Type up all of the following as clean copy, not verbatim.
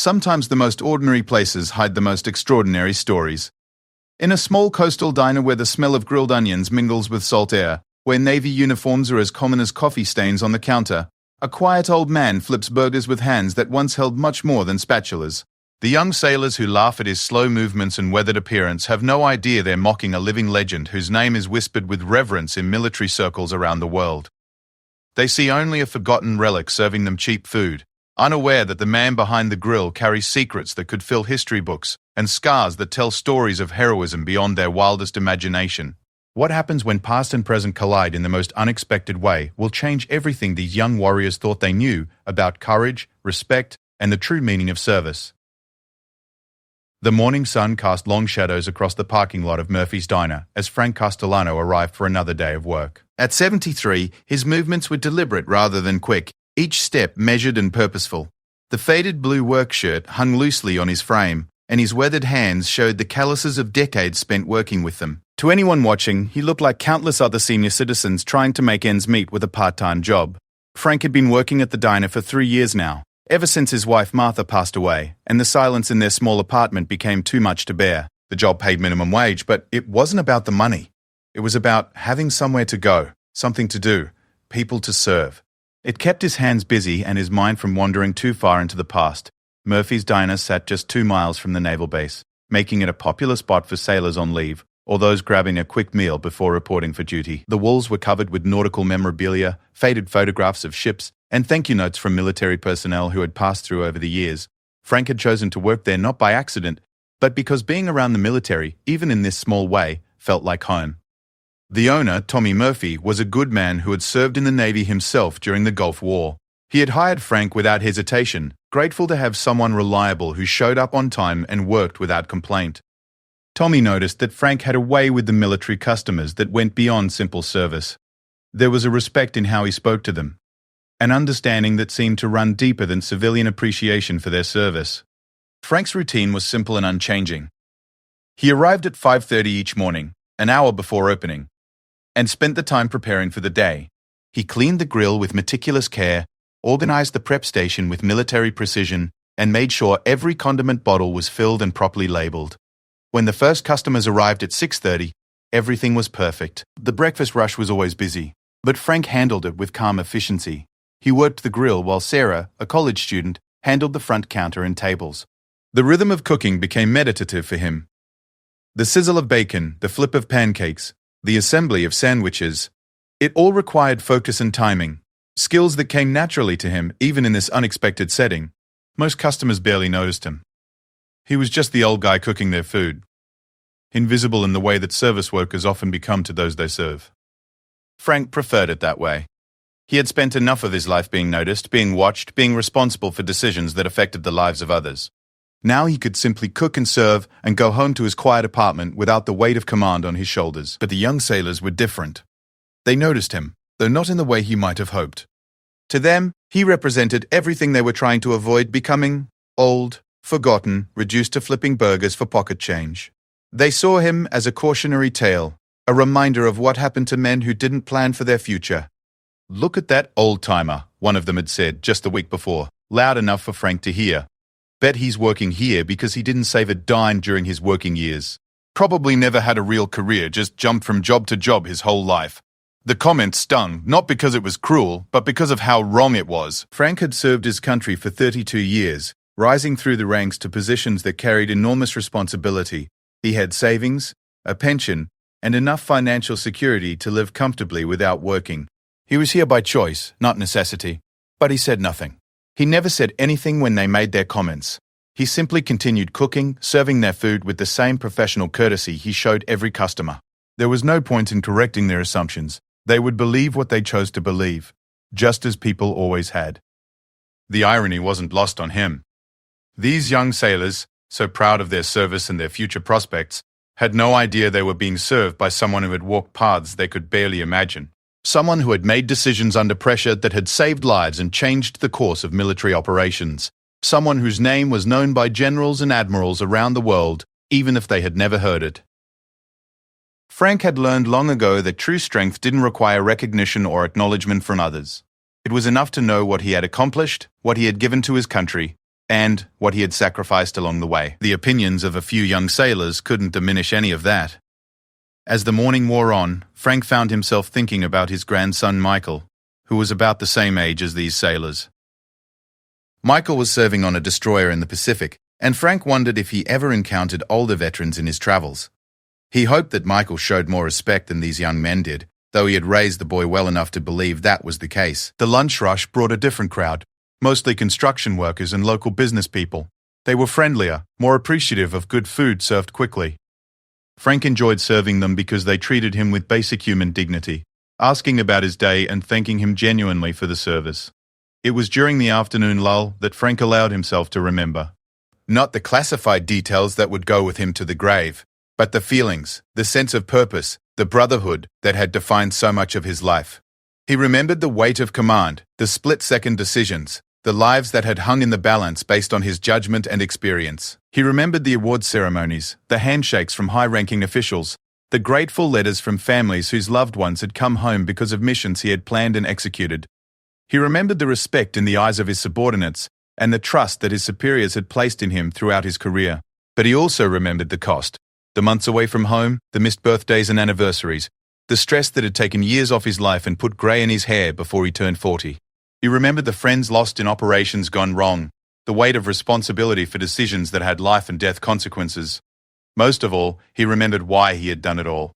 Sometimes the most ordinary places hide the most extraordinary stories. In a small coastal diner where the smell of grilled onions mingles with salt air, where navy uniforms are as common as coffee stains on the counter, a quiet old man flips burgers with hands that once held much more than spatulas. The young sailors who laugh at his slow movements and weathered appearance have no idea they're mocking a living legend whose name is whispered with reverence in military circles around the world. They see only a forgotten relic serving them cheap food, unaware that the man behind the grill carries secrets that could fill history books and scars that tell stories of heroism beyond their wildest imagination. What happens when past and present collide in the most unexpected way will change everything these young warriors thought they knew about courage, respect, and the true meaning of service. The morning sun cast long shadows across the parking lot of Murphy's Diner as Frank Castellano arrived for another day of work. At 73, his movements were deliberate rather than quick, each step measured and purposeful. The faded blue work shirt hung loosely on his frame, and his weathered hands showed the calluses of decades spent working with them. To anyone watching, he looked like countless other senior citizens trying to make ends meet with a part-time job. Frank had been working at the diner for 3 years now, ever since his wife Martha passed away, and the silence in their small apartment became too much to bear. The job paid minimum wage, but it wasn't about the money. It was about having somewhere to go, something to do, people to serve. It kept his hands busy and his mind from wandering too far into the past. Murphy's Diner sat just 2 miles from the naval base, making it a popular spot for sailors on leave or those grabbing a quick meal before reporting for duty. The walls were covered with nautical memorabilia, faded photographs of ships, and thank you notes from military personnel who had passed through over the years. Frank had chosen to work there not by accident, but because being around the military, even in this small way, felt like home. The owner, Tommy Murphy, was a good man who had served in the Navy himself during the Gulf War. He had hired Frank without hesitation, grateful to have someone reliable who showed up on time and worked without complaint. Tommy noticed that Frank had a way with the military customers that went beyond simple service. There was a respect in how he spoke to them, an understanding that seemed to run deeper than civilian appreciation for their service. Frank's routine was simple and unchanging. He arrived at 5:30 each morning, an hour before opening, and spent the time preparing for the day. He cleaned the grill with meticulous care, organized the prep station with military precision, and made sure every condiment bottle was filled and properly labeled. When the first customers arrived at 6:30, everything was perfect. The breakfast rush was always busy, but Frank handled it with calm efficiency. He worked the grill while Sarah, a college student, handled the front counter and tables. The rhythm of cooking became meditative for him. The sizzle of bacon, the flip of pancakes, the assembly of sandwiches, it all required focus and timing, skills that came naturally to him even in this unexpected setting. Most customers barely noticed him. He was just the old guy cooking their food, invisible in the way that service workers often become to those they serve. Frank preferred it that way. He had spent enough of his life being noticed, being watched, being responsible for decisions that affected the lives of others. Now he could simply cook and serve and go home to his quiet apartment without the weight of command on his shoulders. But the young sailors were different. They noticed him, though not in the way he might have hoped. To them, he represented everything they were trying to avoid becoming: old, forgotten, reduced to flipping burgers for pocket change. They saw him as a cautionary tale, a reminder of what happened to men who didn't plan for their future. "Look at that old-timer," one of them had said just the week before, loud enough for Frank to hear. "Bet he's working here because he didn't save a dime during his working years. Probably never had a real career, just jumped from job to job his whole life." The comment stung, not because it was cruel, but because of how wrong it was. Frank had served his country for 32 years, rising through the ranks to positions that carried enormous responsibility. He had savings, a pension, and enough financial security to live comfortably without working. He was here by choice, not necessity. But he said nothing. He never said anything when they made their comments. He simply continued cooking, serving their food with the same professional courtesy he showed every customer. There was no point in correcting their assumptions. They would believe what they chose to believe, just as people always had. The irony wasn't lost on him. These young sailors, so proud of their service and their future prospects, had no idea they were being served by someone who had walked paths they could barely imagine. Someone who had made decisions under pressure that had saved lives and changed the course of military operations. Someone whose name was known by generals and admirals around the world, even if they had never heard it. Frank had learned long ago that true strength didn't require recognition or acknowledgement from others. It was enough to know what he had accomplished, what he had given to his country, and what he had sacrificed along the way. The opinions of a few young sailors couldn't diminish any of that. As the morning wore on, Frank found himself thinking about his grandson Michael, who was about the same age as these sailors. Michael was serving on a destroyer in the Pacific, and Frank wondered if he ever encountered older veterans in his travels. He hoped that Michael showed more respect than these young men did, though he had raised the boy well enough to believe that was the case. The lunch rush brought a different crowd, mostly construction workers and local business people. They were friendlier, more appreciative of good food served quickly. Frank enjoyed serving them because they treated him with basic human dignity, asking about his day and thanking him genuinely for the service. It was during the afternoon lull that Frank allowed himself to remember. Not the classified details that would go with him to the grave, but the feelings, the sense of purpose, the brotherhood that had defined so much of his life. He remembered the weight of command, the split-second decisions, the lives that had hung in the balance based on his judgment and experience. He remembered the awards ceremonies, the handshakes from high-ranking officials, the grateful letters from families whose loved ones had come home because of missions he had planned and executed. He remembered the respect in the eyes of his subordinates and the trust that his superiors had placed in him throughout his career. But he also remembered the cost, the months away from home, the missed birthdays and anniversaries, the stress that had taken years off his life and put grey in his hair before he turned 40. He remembered the friends lost in operations gone wrong, the weight of responsibility for decisions that had life and death consequences. Most of all, he remembered why he had done it all.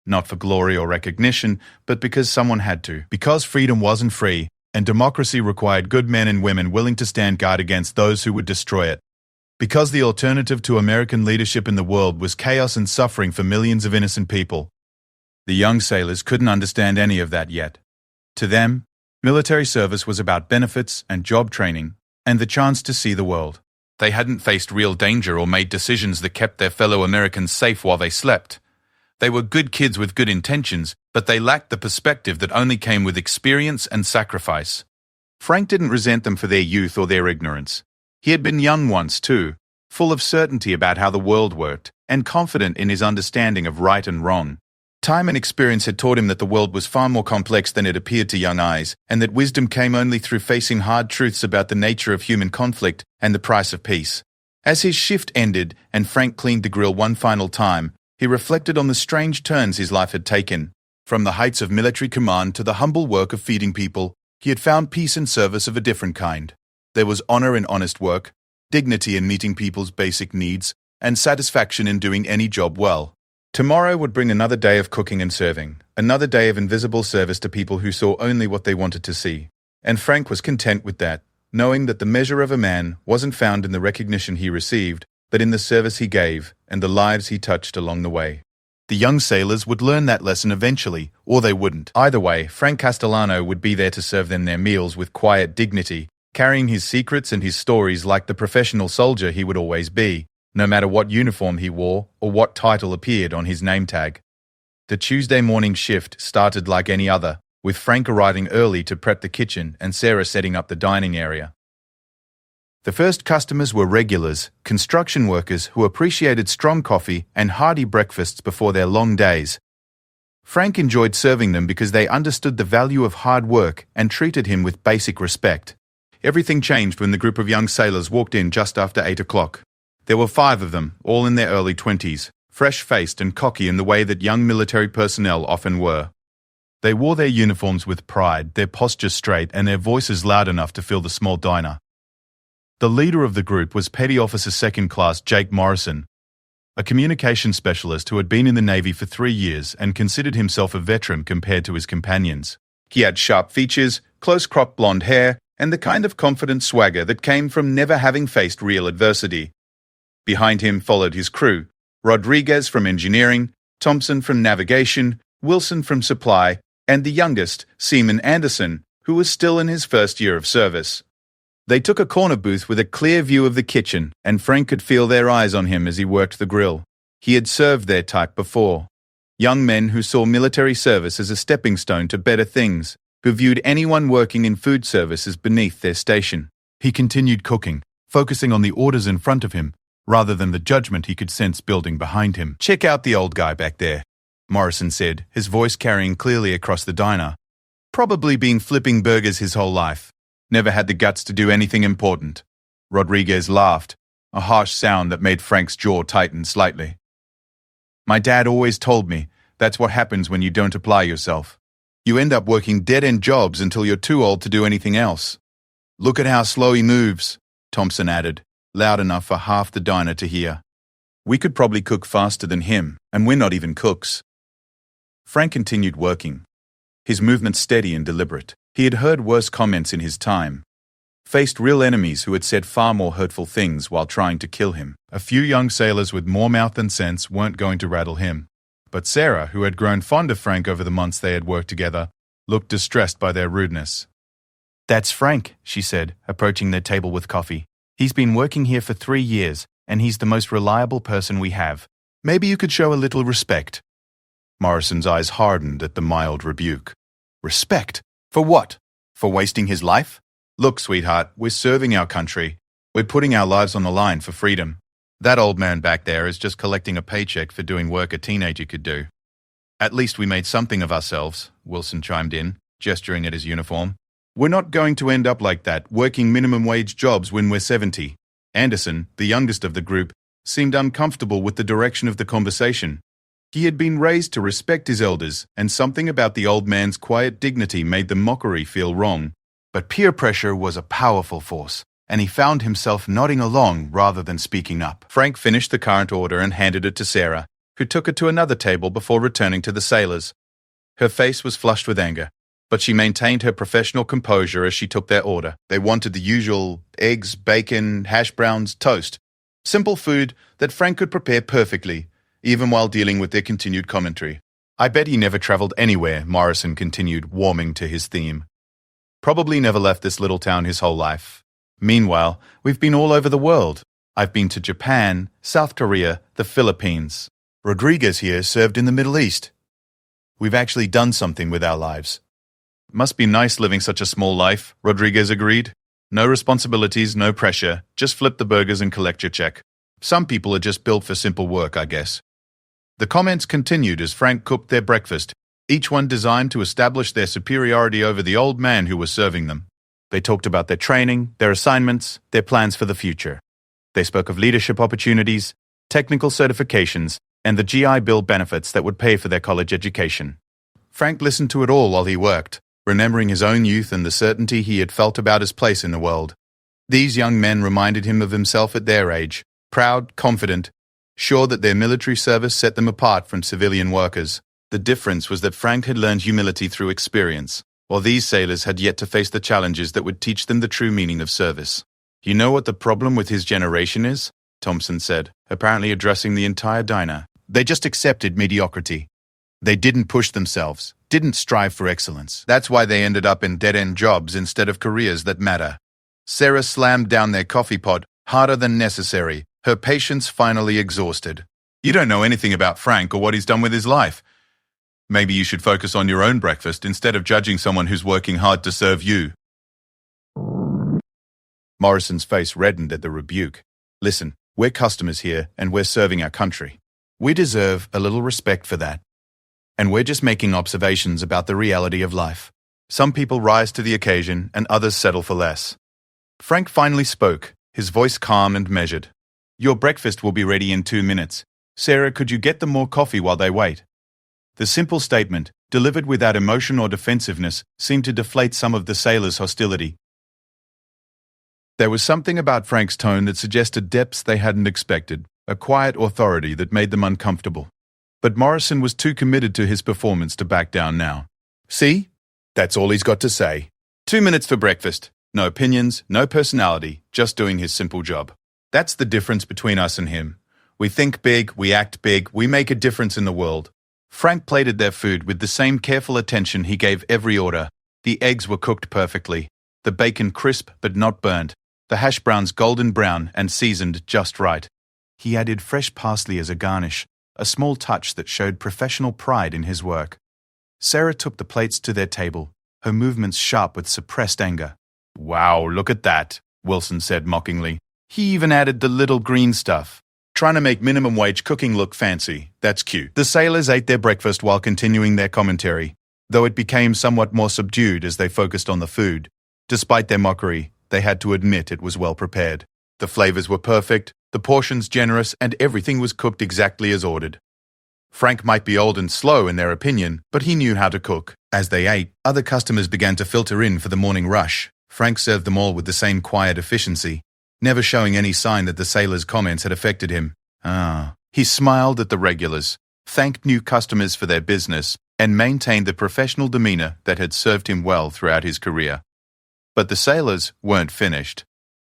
Not for glory or recognition, but because someone had to. Because freedom wasn't free, and democracy required good men and women willing to stand guard against those who would destroy it. Because the alternative to American leadership in the world was chaos and suffering for millions of innocent people. The young sailors couldn't understand any of that yet. To them, military service was about benefits and job training, and the chance to see the world. They hadn't faced real danger or made decisions that kept their fellow Americans safe while they slept. They were good kids with good intentions, but they lacked the perspective that only came with experience and sacrifice. Frank didn't resent them for their youth or their ignorance. He had been young once too, full of certainty about how the world worked, and confident in his understanding of right and wrong. Time and experience had taught him that the world was far more complex than it appeared to young eyes, and that wisdom came only through facing hard truths about the nature of human conflict and the price of peace. As his shift ended and Frank cleaned the grill one final time, he reflected on the strange turns his life had taken. From the heights of military command to the humble work of feeding people, he had found peace and service of a different kind. There was honor in honest work, dignity in meeting people's basic needs, and satisfaction in doing any job well. Tomorrow would bring another day of cooking and serving, another day of invisible service to people who saw only what they wanted to see. And Frank was content with that, knowing that the measure of a man wasn't found in the recognition he received, but in the service he gave and the lives he touched along the way. The young sailors would learn that lesson eventually, or they wouldn't. Either way, Frank Castellano would be there to serve them their meals with quiet dignity, carrying his secrets and his stories like the professional soldier he would always be, no matter what uniform he wore or what title appeared on his name tag. The Tuesday morning shift started like any other, with Frank arriving early to prep the kitchen and Sarah setting up the dining area. The first customers were regulars, construction workers who appreciated strong coffee and hearty breakfasts before their long days. Frank enjoyed serving them because they understood the value of hard work and treated him with basic respect. Everything changed when the group of young sailors walked in just after 8 o'clock. There were 5 of them, all in their early 20s, fresh-faced and cocky in the way that young military personnel often were. They wore their uniforms with pride, their posture straight, and their voices loud enough to fill the small diner. The leader of the group was Petty Officer Second Class Jake Morrison, a communications specialist who had been in the Navy for 3 years and considered himself a veteran compared to his companions. He had sharp features, close-cropped blonde hair, and the kind of confident swagger that came from never having faced real adversity. Behind him followed his crew, Rodriguez from engineering, Thompson from navigation, Wilson from supply, and the youngest, Seaman Anderson, who was still in his first year of service. They took a corner booth with a clear view of the kitchen, and Frank could feel their eyes on him as he worked the grill. He had served their type before. Young men who saw military service as a stepping stone to better things, who viewed anyone working in food service as beneath their station. He continued cooking, focusing on the orders in front of him, rather than the judgment he could sense building behind him. "Check out the old guy back there," Morrison said, his voice carrying clearly across the diner. "Probably been flipping burgers his whole life. Never had the guts to do anything important. Rodriguez laughed, a harsh sound that made Frank's jaw tighten slightly. My dad always told me that's what happens when you don't apply yourself. You end up working dead-end jobs until you're too old to do anything else. Look at how slow he moves, Thompson added, loud enough for half the diner to hear. We could probably cook faster than him, and we're not even cooks. Frank continued working, his movements steady and deliberate. He had heard worse comments in his time, faced real enemies who had said far more hurtful things while trying to kill him. A few young sailors with more mouth than sense weren't going to rattle him. But Sarah, who had grown fond of Frank over the months they had worked together, looked distressed by their rudeness. "That's Frank," she said, approaching their table with coffee. "He's been working here for 3 years, and he's the most reliable person we have. Maybe you could show a little respect." Morrison's eyes hardened at the mild rebuke. Respect? For what? For wasting his life? Look, sweetheart, we're serving our country. We're putting our lives on the line for freedom. That old man back there is just collecting a paycheck for doing work a teenager could do. At least we made something of ourselves, Wilson chimed in, gesturing at his uniform. We're not going to end up like that, working minimum wage jobs when we're 70. Anderson, the youngest of the group, seemed uncomfortable with the direction of the conversation. He had been raised to respect his elders, and something about the old man's quiet dignity made the mockery feel wrong. But peer pressure was a powerful force, and he found himself nodding along rather than speaking up. Frank finished the current order and handed it to Sarah, who took it to another table before returning to the sailors. Her face was flushed with anger, but she maintained her professional composure as she took their order. They wanted the usual eggs, bacon, hash browns, toast. Simple food that Frank could prepare perfectly, even while dealing with their continued commentary. I bet he never traveled anywhere, Morrison continued, warming to his theme. Probably never left this little town his whole life. Meanwhile, we've been all over the world. I've been to Japan, South Korea, the Philippines. Rodriguez here served in the Middle East. We've actually done something with our lives. Must be nice living such a small life, Rodriguez agreed. No responsibilities, no pressure, just flip the burgers and collect your check. Some people are just built for simple work, I guess. The comments continued as Frank cooked their breakfast, each one designed to establish their superiority over the old man who was serving them. They talked about their training, their assignments, their plans for the future. They spoke of leadership opportunities, technical certifications, and the GI Bill benefits that would pay for their college education. Frank listened to it all while he worked, remembering his own youth and the certainty he had felt about his place in the world. These young men reminded him of himself at their age, proud, confident, sure that their military service set them apart from civilian workers. The difference was that Frank had learned humility through experience, while these sailors had yet to face the challenges that would teach them the true meaning of service. You know what the problem with his generation is? Thompson said, apparently addressing the entire diner. They just accepted mediocrity. They didn't push themselves, didn't strive for excellence. That's why they ended up in dead-end jobs instead of careers that matter. Sarah slammed down their coffee pot harder than necessary, her patience finally exhausted. You don't know anything about Frank or what he's done with his life. Maybe you should focus on your own breakfast instead of judging someone who's working hard to serve you. Morrison's face reddened at the rebuke. Listen, we're customers here and we're serving our country. We deserve a little respect for that. And we're just making observations about the reality of life. Some people rise to the occasion and others settle for less. Frank finally spoke, his voice calm and measured. Your breakfast will be ready in 2 minutes. Sarah, could you get them more coffee while they wait? The simple statement, delivered without emotion or defensiveness, seemed to deflate some of the sailors' hostility. There was something about Frank's tone that suggested depths they hadn't expected, a quiet authority that made them uncomfortable. But Morrison was too committed to his performance to back down now. See? That's all he's got to say. 2 minutes for breakfast. No opinions, no personality, just doing his simple job. That's the difference between us and him. We think big, we act big, we make a difference in the world. Frank plated their food with the same careful attention he gave every order. The eggs were cooked perfectly, the bacon crisp but not burnt, the hash browns golden brown and seasoned just right. He added fresh parsley as a garnish, a small touch that showed professional pride in his work. Sarah took the plates to their table, her movements sharp with suppressed anger. Wow, look at that, Wilson said mockingly. He even added the little green stuff. Trying to make minimum wage cooking look fancy. That's cute. The sailors ate their breakfast while continuing their commentary, though it became somewhat more subdued as they focused on the food. Despite their mockery, they had to admit it was well prepared. The flavors were perfect, the portions generous, and everything was cooked exactly as ordered. Frank might be old and slow in their opinion, but he knew how to cook. As they ate, other customers began to filter in for the morning rush. Frank served them all with the same quiet efficiency, never showing any sign that the sailors' comments had affected him. He smiled at the regulars, thanked new customers for their business, and maintained the professional demeanor that had served him well throughout his career. But the sailors weren't finished.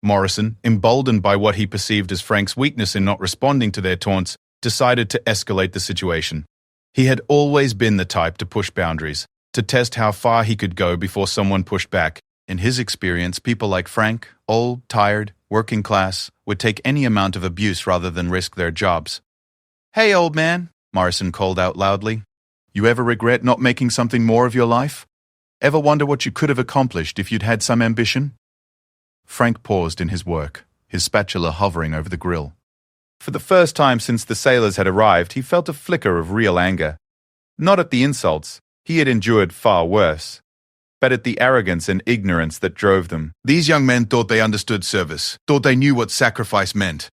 Morrison, emboldened by what he perceived as Frank's weakness in not responding to their taunts, decided to escalate the situation. He had always been the type to push boundaries, to test how far he could go before someone pushed back. In his experience, people like Frank, old, tired, working class, would take any amount of abuse rather than risk their jobs. "Hey, old man," Morrison called out loudly. "You ever regret not making something more of your life? Ever wonder what you could have accomplished if you'd had some ambition?" Frank paused in his work, his spatula hovering over the grill. For the first time since the sailors had arrived, he felt a flicker of real anger. Not at the insults, he had endured far worse, but at the arrogance and ignorance that drove them. These young men thought they understood service, thought they knew what sacrifice meant.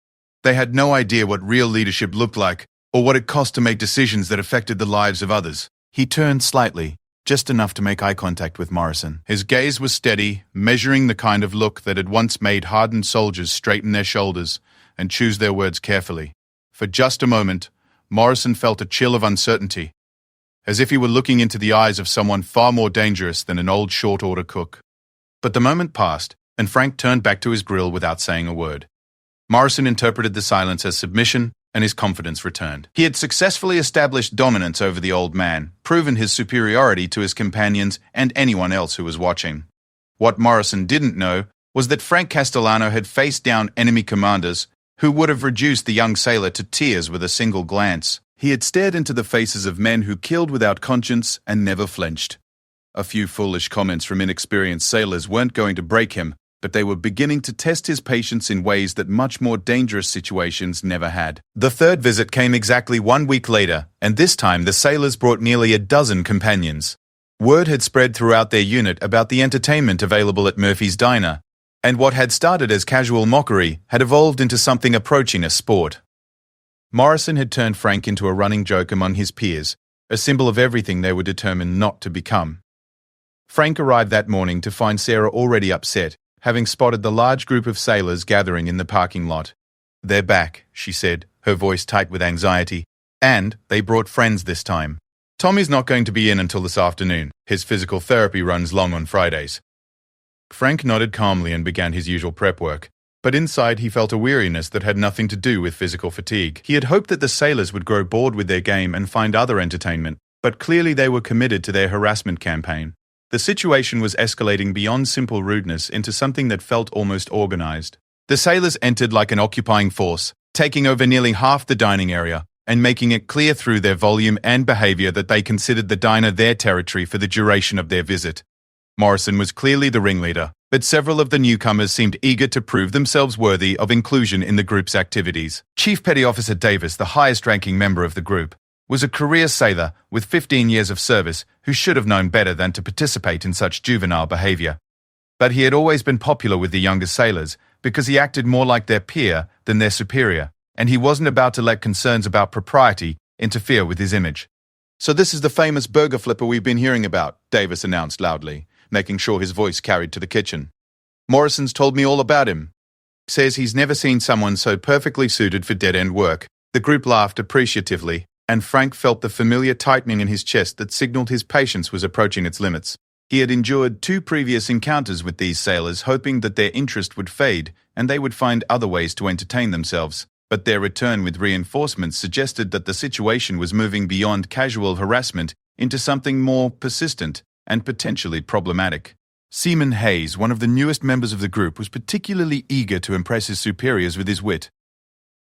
They had no idea what real leadership looked like, or what it cost to make decisions that affected the lives of others. He turned slightly, just enough to make eye contact with Morrison. His gaze was steady, measuring the kind of look that had once made hardened soldiers straighten their shoulders and choose their words carefully. For just a moment, Morrison felt a chill of uncertainty, as if he were looking into the eyes of someone far more dangerous than an old short-order cook. But the moment passed, and Frank turned back to his grill without saying a word. Morrison interpreted the silence as submission, and his confidence returned. He had successfully established dominance over the old man, proven his superiority to his companions and anyone else who was watching. What Morrison didn't know was that Frank Castellano had faced down enemy commanders who would have reduced the young sailor to tears with a single glance. He had stared into the faces of men who killed without conscience and never flinched. A few foolish comments from inexperienced sailors weren't going to break him, but they were beginning to test his patience in ways that much more dangerous situations never had. The third visit came exactly 1 week later, and this time the sailors brought nearly a dozen companions. Word had spread throughout their unit about the entertainment available at Murphy's Diner, and what had started as casual mockery had evolved into something approaching a sport. Morrison had turned Frank into a running joke among his peers, a symbol of everything they were determined not to become. Frank arrived that morning to find Sarah already upset, having spotted the large group of sailors gathering in the parking lot. "They're back," she said, her voice tight with anxiety, "and they brought friends this time. Tommy's not going to be in until this afternoon. His physical therapy runs long on Fridays." Frank nodded calmly and began his usual prep work, but inside he felt a weariness that had nothing to do with physical fatigue. He had hoped that the sailors would grow bored with their game and find other entertainment, but clearly they were committed to their harassment campaign. The situation was escalating beyond simple rudeness into something that felt almost organized. The sailors entered like an occupying force, taking over nearly half the dining area, and making it clear through their volume and behavior that they considered the diner their territory for the duration of their visit. Morrison was clearly the ringleader, but several of the newcomers seemed eager to prove themselves worthy of inclusion in the group's activities. Chief Petty Officer Davis, the highest-ranking member of the group, was a career sailor with 15 years of service who should have known better than to participate in such juvenile behavior. But he had always been popular with the younger sailors because he acted more like their peer than their superior, and he wasn't about to let concerns about propriety interfere with his image. "So this is the famous burger flipper we've been hearing about," Davis announced loudly, making sure his voice carried to the kitchen. "Morrison's told me all about him. Says he's never seen someone so perfectly suited for dead-end work." The group laughed appreciatively, and Frank felt the familiar tightening in his chest that signaled his patience was approaching its limits. He had endured 2 previous encounters with these sailors, hoping that their interest would fade and they would find other ways to entertain themselves. But their return with reinforcements suggested that the situation was moving beyond casual harassment into something more persistent and potentially problematic. Seaman Hayes, one of the newest members of the group, was particularly eager to impress his superiors with his wit.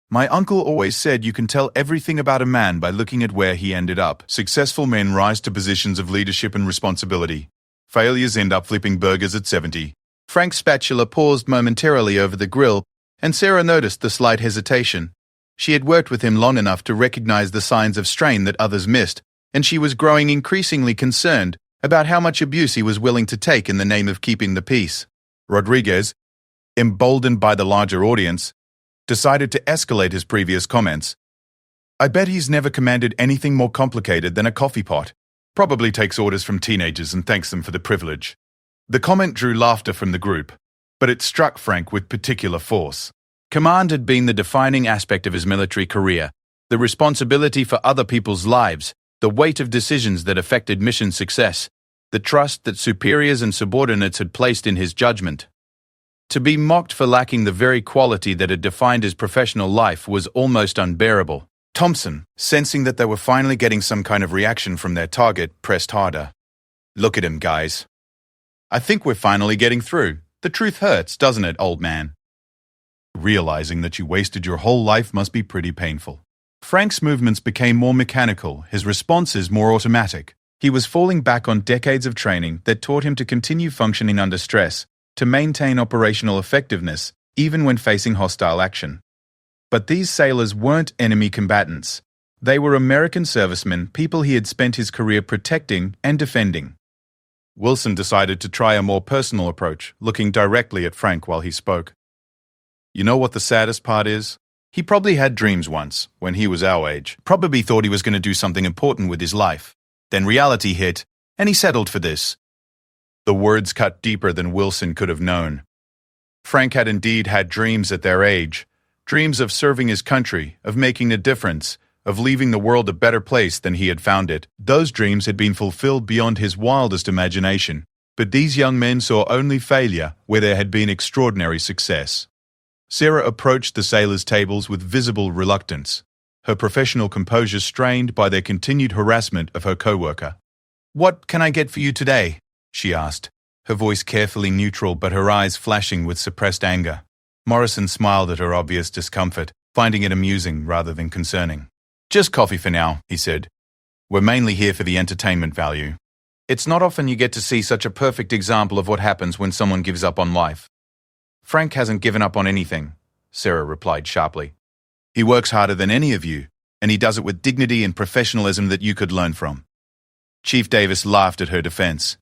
"My uncle always said you can tell everything about a man by looking at where he ended up. Successful men rise to positions of leadership and responsibility. Failures end up flipping burgers at 70. Frank's spatula paused momentarily over the grill, and Sarah noticed the slight hesitation. She had worked with him long enough to recognize the signs of strain that others missed, and she was growing increasingly concerned about how much abuse he was willing to take in the name of keeping the peace. Rodriguez, emboldened by the larger audience, decided to escalate his previous comments. I bet he's never commanded anything more complicated than a coffee pot. Probably takes orders from teenagers and thanks them for the privilege. The comment drew laughter from the group, but it struck Frank with particular force. Command had been the defining aspect of his military career, the responsibility for other people's lives, the weight of decisions that affected mission success, the trust that superiors and subordinates had placed in his judgment. To be mocked for lacking the very quality that had defined his professional life was almost unbearable. Thompson, sensing that they were finally getting some kind of reaction from their target, pressed harder. Look at him, guys. I think we're finally getting through. The truth hurts, doesn't it, old man? Realizing that you wasted your whole life must be pretty painful. Frank's movements became more mechanical, his responses more automatic. He was falling back on decades of training that taught him to continue functioning under stress, to maintain operational effectiveness, even when facing hostile action. But these sailors weren't enemy combatants. They were American servicemen, people he had spent his career protecting and defending. Wilson decided to try a more personal approach, looking directly at Frank while he spoke. You know what the saddest part is? He probably had dreams once, when he was our age. Probably thought he was going to do something important with his life. Then reality hit, and he settled for this. The words cut deeper than Wilson could have known. Frank had indeed had dreams at their age. Dreams of serving his country, of making a difference, of leaving the world a better place than he had found it. Those dreams had been fulfilled beyond his wildest imagination. But these young men saw only failure where there had been extraordinary success. Sarah approached the sailors' tables with visible reluctance, her professional composure strained by their continued harassment of her co-worker. "What can I get for you today?" she asked, her voice carefully neutral but her eyes flashing with suppressed anger. Morrison smiled at her obvious discomfort, finding it amusing rather than concerning. "Just coffee for now," he said. "We're mainly here for the entertainment value. It's not often you get to see such a perfect example of what happens when someone gives up on life." "Frank hasn't given up on anything," Sarah replied sharply. "He works harder than any of you, and he does it with dignity and professionalism that you could learn from." Chief Davis laughed at her defense.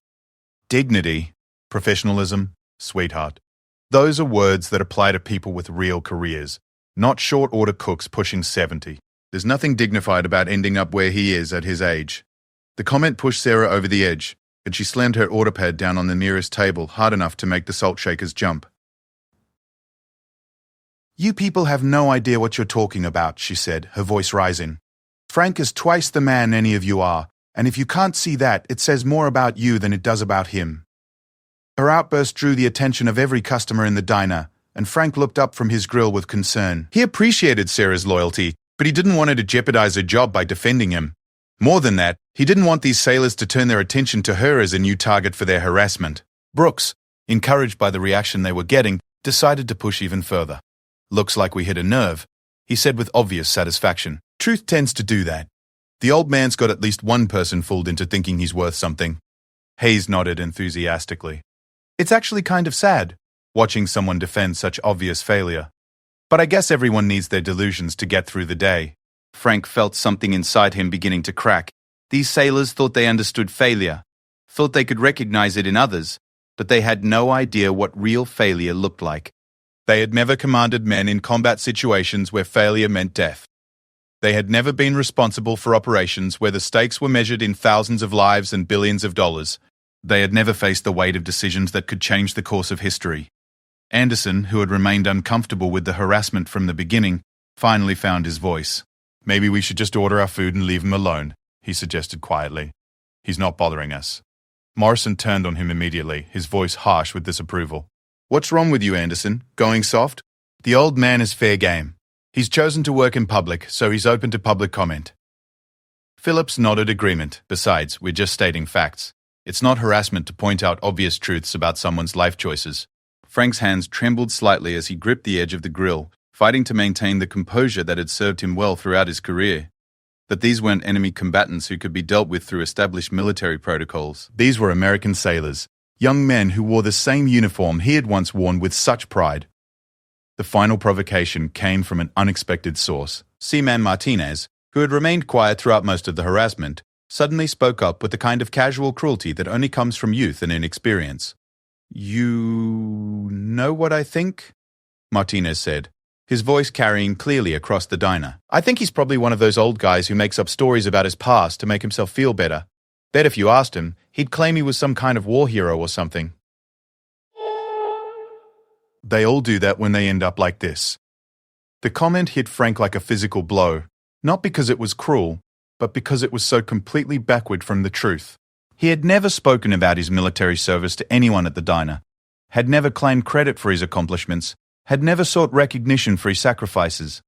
Dignity, professionalism, sweetheart. Those are words that apply to people with real careers, not short-order cooks pushing 70. There's nothing dignified about ending up where he is at his age. The comment pushed Sarah over the edge, and she slammed her order pad down on the nearest table hard enough to make the salt shakers jump. "You people have no idea what you're talking about," she said, her voice rising. "Frank is twice the man any of you are, and if you can't see that, it says more about you than it does about him." Her outburst drew the attention of every customer in the diner, and Frank looked up from his grill with concern. He appreciated Sarah's loyalty, but he didn't want her to jeopardize her job by defending him. More than that, he didn't want these sailors to turn their attention to her as a new target for their harassment. Brooks, encouraged by the reaction they were getting, decided to push even further. "Looks like we hit a nerve," he said with obvious satisfaction. "Truth tends to do that. The old man's got at least one person fooled into thinking he's worth something." Hayes nodded enthusiastically. "It's actually kind of sad, watching someone defend such obvious failure. But I guess everyone needs their delusions to get through the day." Frank felt something inside him beginning to crack. These sailors thought they understood failure, thought they could recognize it in others, but they had no idea what real failure looked like. They had never commanded men in combat situations where failure meant death. They had never been responsible for operations where the stakes were measured in thousands of lives and billions of dollars. They had never faced the weight of decisions that could change the course of history. Anderson, who had remained uncomfortable with the harassment from the beginning, finally found his voice. "Maybe we should just order our food and leave him alone," he suggested quietly. "He's not bothering us." Morrison turned on him immediately, his voice harsh with disapproval. "What's wrong with you, Anderson? Going soft?" "The old man is fair game. He's chosen to work in public, so he's open to public comment." Phillips nodded agreement. "Besides, we're just stating facts. It's not harassment to point out obvious truths about someone's life choices." Frank's hands trembled slightly as he gripped the edge of the grill, fighting to maintain the composure that had served him well throughout his career. That these weren't enemy combatants who could be dealt with through established military protocols. These were American sailors, young men who wore the same uniform he had once worn with such pride. The final provocation came from an unexpected source. Seaman Martinez, who had remained quiet throughout most of the harassment, suddenly spoke up with the kind of casual cruelty that only comes from youth and inexperience. "You know what I think?" Martinez said, his voice carrying clearly across the diner. "I think he's probably one of those old guys who makes up stories about his past to make himself feel better. Bet if you asked him, he'd claim he was some kind of war hero or something." They all do that when they end up like this. The comment hit Frank like a physical blow, not because it was cruel, but because it was so completely backward from the truth. He had never spoken about his military service to anyone at the diner, had never claimed credit for his accomplishments, had never sought recognition for his sacrifices.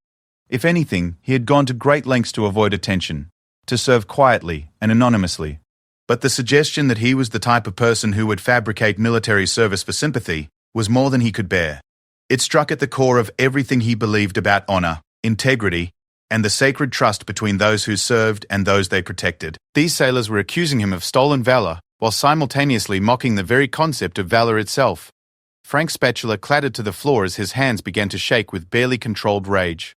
If anything, he had gone to great lengths to avoid attention, to serve quietly and anonymously. But the suggestion that he was the type of person who would fabricate military service for sympathy was more than he could bear. It struck at the core of everything he believed about honor, integrity, and the sacred trust between those who served and those they protected. These sailors were accusing him of stolen valor, while simultaneously mocking the very concept of valor itself. Frank's spatula clattered to the floor as his hands began to shake with barely controlled rage.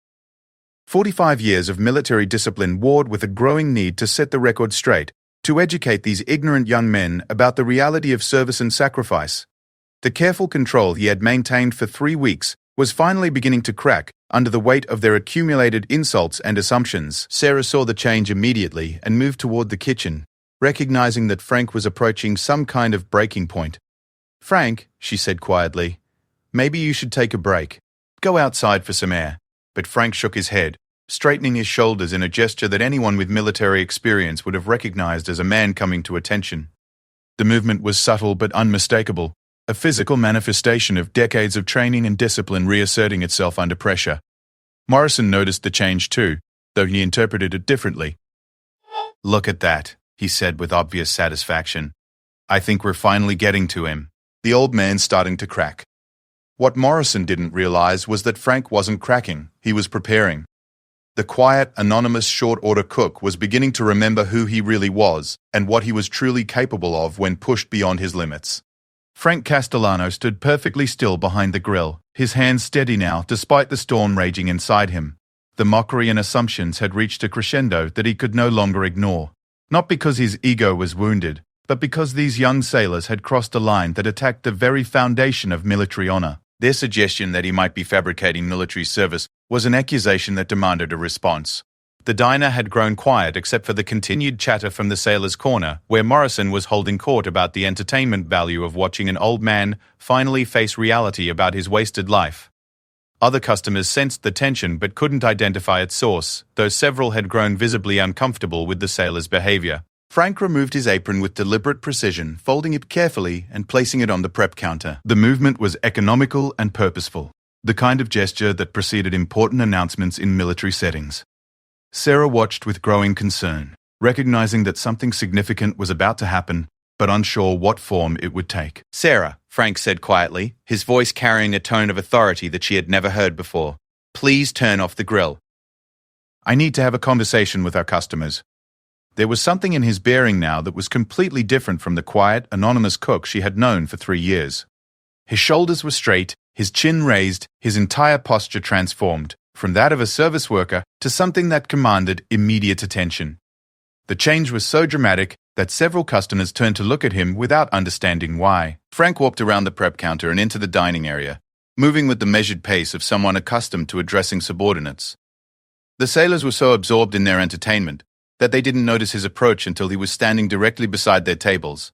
45 years of military discipline warred with a growing need to set the record straight, to educate these ignorant young men about the reality of service and sacrifice. The careful control he had maintained for 3 weeks was finally beginning to crack under the weight of their accumulated insults and assumptions. Sarah saw the change immediately and moved toward the kitchen, recognizing that Frank was approaching some kind of breaking point. "Frank," she said quietly, "maybe you should take a break. Go outside for some air." But Frank shook his head, straightening his shoulders in a gesture that anyone with military experience would have recognized as a man coming to attention. The movement was subtle but unmistakable, a physical manifestation of decades of training and discipline reasserting itself under pressure. Morrison noticed the change too, though he interpreted it differently. "Look at that," he said with obvious satisfaction. "I think we're finally getting to him." The old man starting to crack. What Morrison didn't realize was that Frank wasn't cracking, he was preparing. The quiet, anonymous short-order cook was beginning to remember who he really was and what he was truly capable of when pushed beyond his limits. Frank Castellano stood perfectly still behind the grill, his hands steady now despite the storm raging inside him. The mockery and assumptions had reached a crescendo that he could no longer ignore, not because his ego was wounded, but because these young sailors had crossed a line that attacked the very foundation of military honor. Their suggestion that he might be fabricating military service was an accusation that demanded a response. The diner had grown quiet except for the continued chatter from the sailors' corner, where Morrison was holding court about the entertainment value of watching an old man finally face reality about his wasted life. Other customers sensed the tension but couldn't identify its source, though several had grown visibly uncomfortable with the sailors' behavior. Frank removed his apron with deliberate precision, folding it carefully and placing it on the prep counter. The movement was economical and purposeful, the kind of gesture that preceded important announcements in military settings. Sarah watched with growing concern, recognizing that something significant was about to happen, but unsure what form it would take. "Sarah," Frank said quietly, his voice carrying a tone of authority that she had never heard before, "please turn off the grill. I need to have a conversation with our customers." There was something in his bearing now that was completely different from the quiet, anonymous cook she had known for 3 years. His shoulders were straight, his chin raised, his entire posture transformed, from that of a service worker to something that commanded immediate attention. The change was so dramatic that several customers turned to look at him without understanding why. Frank walked around the prep counter and into the dining area, moving with the measured pace of someone accustomed to addressing subordinates. The sailors were so absorbed in their entertainment that they didn't notice his approach until he was standing directly beside their tables,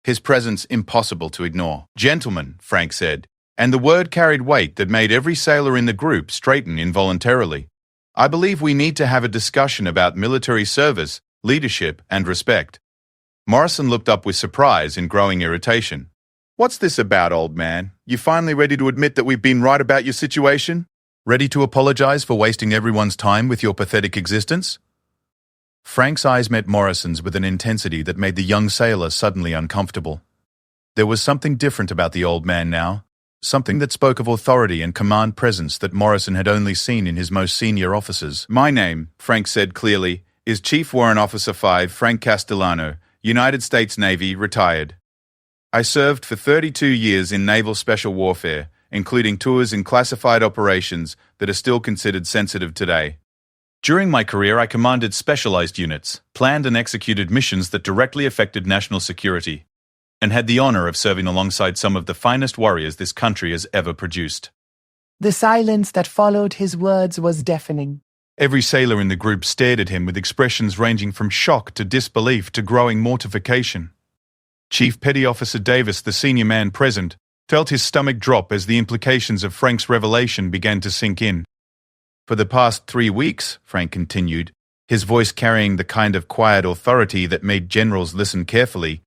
his presence impossible to ignore. "Gentlemen," Frank said, and the word carried weight that made every sailor in the group straighten involuntarily. "I believe we need to have a discussion about military service, leadership, and respect." Morrison looked up with surprise and growing irritation. "What's this about, old man? You finally ready to admit that we've been right about your situation? Ready to apologize for wasting everyone's time with your pathetic existence?" Frank's eyes met Morrison's with an intensity that made the young sailor suddenly uncomfortable. There was something different about the old man now, something that spoke of authority and command presence that Morrison had only seen in his most senior officers. "My name," Frank said clearly, "is Chief Warrant Officer 5 Frank Castellano, United States Navy, retired. I served for 32 years in naval special warfare, including tours in classified operations that are still considered sensitive today. During my career, I commanded specialized units, planned and executed missions that directly affected national security, and had the honor of serving alongside some of the finest warriors this country has ever produced. The silence that followed his words was deafening. Every sailor in the group stared at him with expressions ranging from shock to disbelief to growing mortification. Chief Petty Officer Davis, the senior man present, felt his stomach drop as the implications of Frank's revelation began to sink in. For the past 3 weeks, Frank continued, his voice carrying the kind of quiet authority that made generals listen carefully,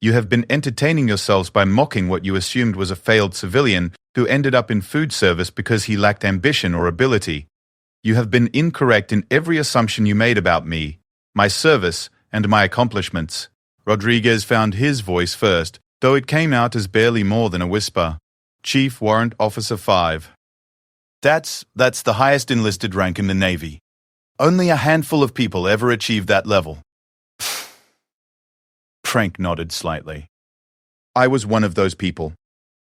you have been entertaining yourselves by mocking what you assumed was a failed civilian who ended up in food service because he lacked ambition or ability. You have been incorrect in every assumption you made about me, my service, and my accomplishments. Rodriguez found his voice first, though it came out as barely more than a whisper. Chief Warrant Officer 5. That's the highest enlisted rank in the Navy. Only a handful of people ever achieve that level. Frank nodded slightly. I was one of those people.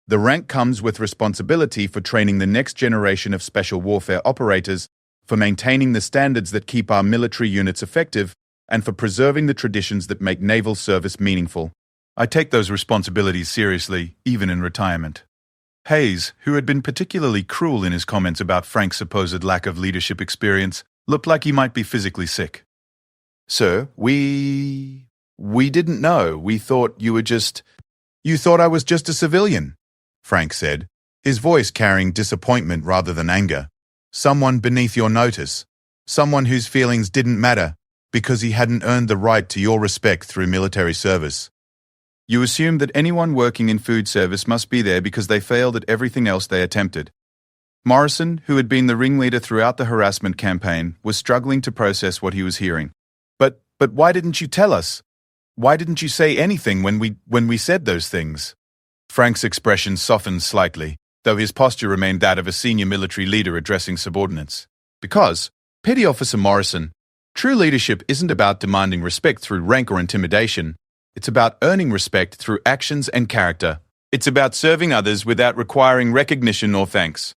The rank comes with responsibility for training the next generation of special warfare operators, for maintaining the standards that keep our military units effective, and for preserving the traditions that make naval service meaningful. I take those responsibilities seriously, even in retirement. Hayes, who had been particularly cruel in his comments about Frank's supposed lack of leadership experience, looked like he might be physically sick. Sir, we didn't know. We thought you thought I was just a civilian, Frank said, his voice carrying disappointment rather than anger. Someone beneath your notice. Someone whose feelings didn't matter because he hadn't earned the right to your respect through military service. You assumed that anyone working in food service must be there because they failed at everything else they attempted. Morrison, who had been the ringleader throughout the harassment campaign, was struggling to process what he was hearing. But why didn't you tell us? Why didn't you say anything when we said those things? Frank's expression softened slightly, though his posture remained that of a senior military leader addressing subordinates. Because, Petty Officer Morrison, true leadership isn't about demanding respect through rank or intimidation. It's about earning respect through actions and character. It's about serving others without requiring recognition or thanks.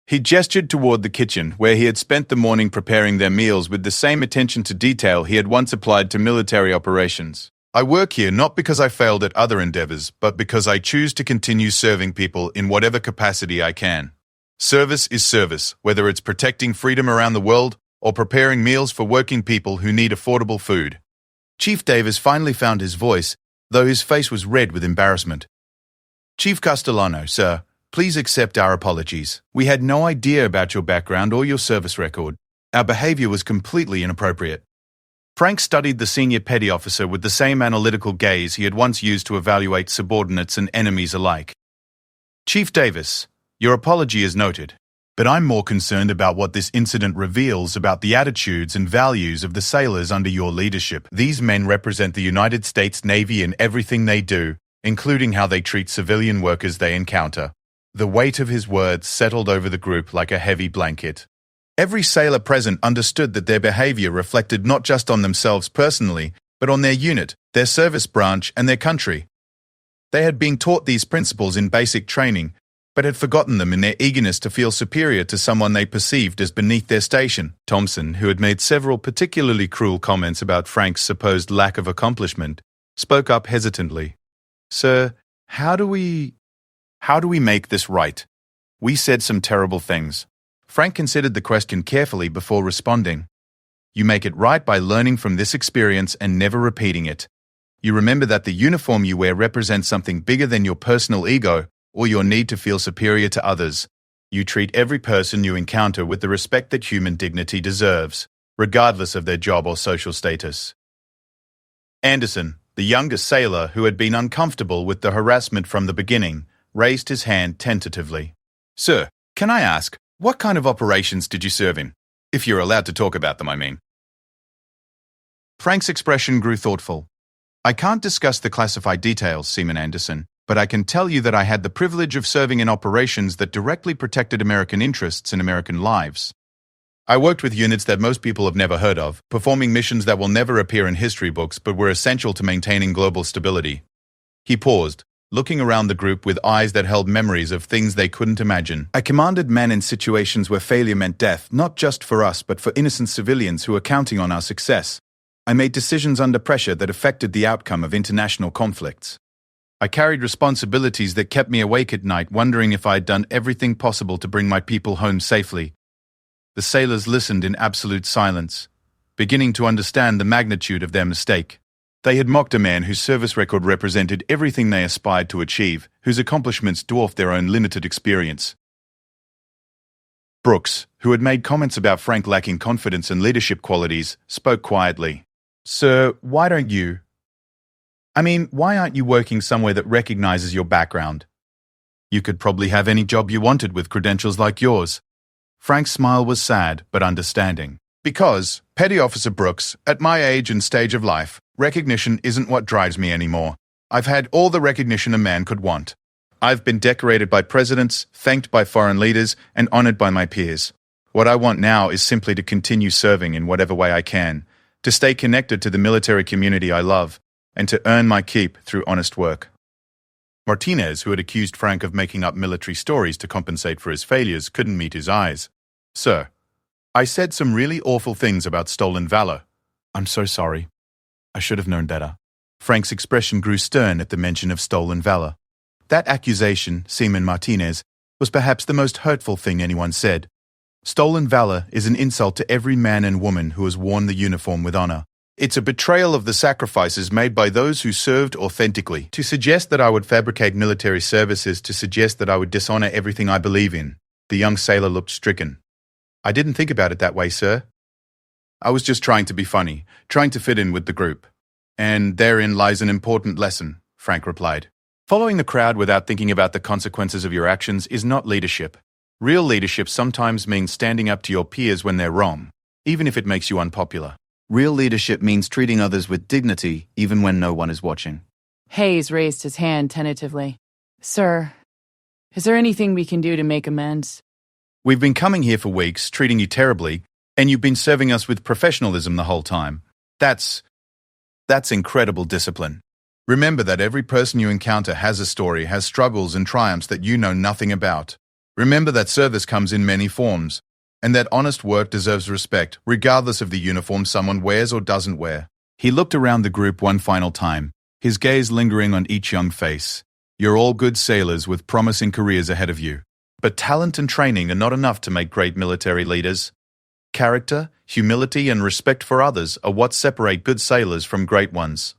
He gestured toward the kitchen, where he had spent the morning preparing their meals with the same attention to detail he had once applied to military operations. I work here not because I failed at other endeavors, but because I choose to continue serving people in whatever capacity I can. Service is service, whether it's protecting freedom around the world or preparing meals for working people who need affordable food. Chief Davis finally found his voice, though his face was red with embarrassment. Chief Castellano, sir, please accept our apologies. We had no idea about your background or your service record. Our behavior was completely inappropriate. Frank studied the senior petty officer with the same analytical gaze he had once used to evaluate subordinates and enemies alike. Chief Davis, your apology is noted, but I'm more concerned about what this incident reveals about the attitudes and values of the sailors under your leadership. These men represent the United States Navy in everything they do, including how they treat civilian workers they encounter. The weight of his words settled over the group like a heavy blanket. Every sailor present understood that their behavior reflected not just on themselves personally, but on their unit, their service branch, and their country. They had been taught these principles in basic training, but had forgotten them in their eagerness to feel superior to someone they perceived as beneath their station. Thompson, who had made several particularly cruel comments about Frank's supposed lack of accomplishment, spoke up hesitantly. Sir, how do we make this right? We said some terrible things. Frank considered the question carefully before responding. You make it right by learning from this experience and never repeating it. You remember that the uniform you wear represents something bigger than your personal ego or your need to feel superior to others. You treat every person you encounter with the respect that human dignity deserves, regardless of their job or social status. Anderson, the younger sailor who had been uncomfortable with the harassment from the beginning, raised his hand tentatively. Sir, can I ask, what kind of operations did you serve in? If you're allowed to talk about them, I mean. Frank's expression grew thoughtful. I can't discuss the classified details, Seaman Anderson, but I can tell you that I had the privilege of serving in operations that directly protected American interests and American lives. I worked with units that most people have never heard of, performing missions that will never appear in history books but were essential to maintaining global stability. He paused, looking around the group with eyes that held memories of things they couldn't imagine. I commanded men in situations where failure meant death, not just for us, but for innocent civilians who were counting on our success. I made decisions under pressure that affected the outcome of international conflicts. I carried responsibilities that kept me awake at night, wondering if I had done everything possible to bring my people home safely. The sailors listened in absolute silence, beginning to understand the magnitude of their mistake. They had mocked a man whose service record represented everything they aspired to achieve, whose accomplishments dwarfed their own limited experience. Brooks, who had made comments about Frank lacking confidence and leadership qualities, spoke quietly. "Sir, why aren't you working somewhere that recognizes your background? You could probably have any job you wanted with credentials like yours." Frank's smile was sad but understanding. "Because, Petty Officer Brooks, at my age and stage of life, recognition isn't what drives me anymore. I've had all the recognition a man could want. I've been decorated by presidents, thanked by foreign leaders, and honored by my peers. What I want now is simply to continue serving in whatever way I can, to stay connected to the military community I love, and to earn my keep through honest work." Martinez, who had accused Frank of making up military stories to compensate for his failures, couldn't meet his eyes. "Sir, I said some really awful things about stolen valor." "I'm so sorry. I should have known better." Frank's expression grew stern at the mention of stolen valor. That accusation, Seaman Martinez, was perhaps the most hurtful thing anyone said. Stolen valor is an insult to every man and woman who has worn the uniform with honor. It's a betrayal of the sacrifices made by those who served authentically. To suggest that I would fabricate military services, to suggest that I would dishonor everything I believe in. The young sailor looked stricken. "I didn't think about it that way, sir. I was just trying to be funny, trying to fit in with the group. And therein lies an important lesson," Frank replied. "Following the crowd without thinking about the consequences of your actions is not leadership. Real leadership sometimes means standing up to your peers when they're wrong, even if it makes you unpopular. Real leadership means treating others with dignity, even when no one is watching." Hayes raised his hand tentatively. "Sir, is there anything we can do to make amends?" "We've been coming here for weeks, treating you terribly, and you've been serving us with professionalism the whole time. That's incredible discipline. Remember that every person you encounter has a story, has struggles and triumphs that you know nothing about. Remember that service comes in many forms, and that honest work deserves respect, regardless of the uniform someone wears or doesn't wear." He looked around the group one final time, his gaze lingering on each young face. "You're all good sailors with promising careers ahead of you. But talent and training are not enough to make great military leaders. Character, humility, and respect for others are what separate good sailors from great ones.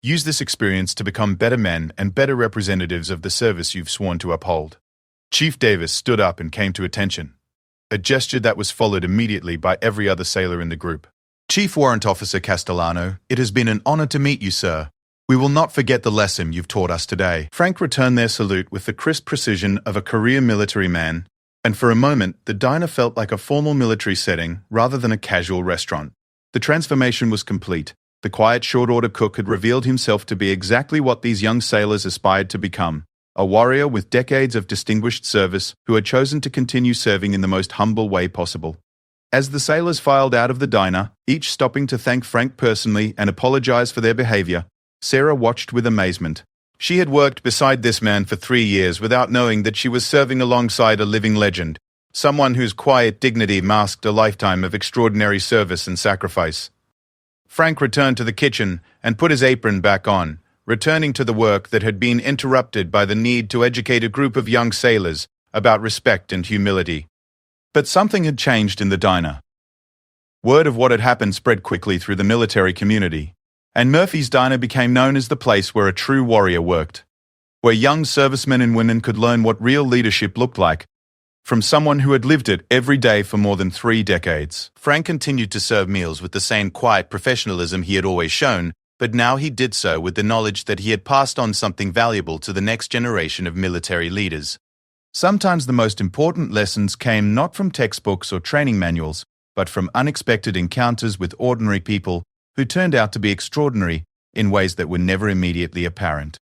Use this experience to become better men and better representatives of the service you've sworn to uphold." Chief Davis stood up and came to attention, a gesture that was followed immediately by every other sailor in the group. "Chief Warrant Officer Castellano, it has been an honor to meet you, sir. We will not forget the lesson you've taught us today." Frank returned their salute with the crisp precision of a career military man, and for a moment the diner felt like a formal military setting rather than a casual restaurant. The transformation was complete. The quiet short-order cook had revealed himself to be exactly what these young sailors aspired to become, a warrior with decades of distinguished service who had chosen to continue serving in the most humble way possible. As the sailors filed out of the diner, each stopping to thank Frank personally and apologize for their behavior, Sarah watched with amazement. She had worked beside this man for 3 years without knowing that she was serving alongside a living legend, someone whose quiet dignity masked a lifetime of extraordinary service and sacrifice. Frank returned to the kitchen and put his apron back on, returning to the work that had been interrupted by the need to educate a group of young sailors about respect and humility. But something had changed in the diner. Word of what had happened spread quickly through the military community, and Murphy's Diner became known as the place where a true warrior worked, where young servicemen and women could learn what real leadership looked like, from someone who had lived it every day for more than 3 decades. Frank continued to serve meals with the same quiet professionalism he had always shown, but now he did so with the knowledge that he had passed on something valuable to the next generation of military leaders. Sometimes the most important lessons came not from textbooks or training manuals, but from unexpected encounters with ordinary people who turned out to be extraordinary in ways that were never immediately apparent.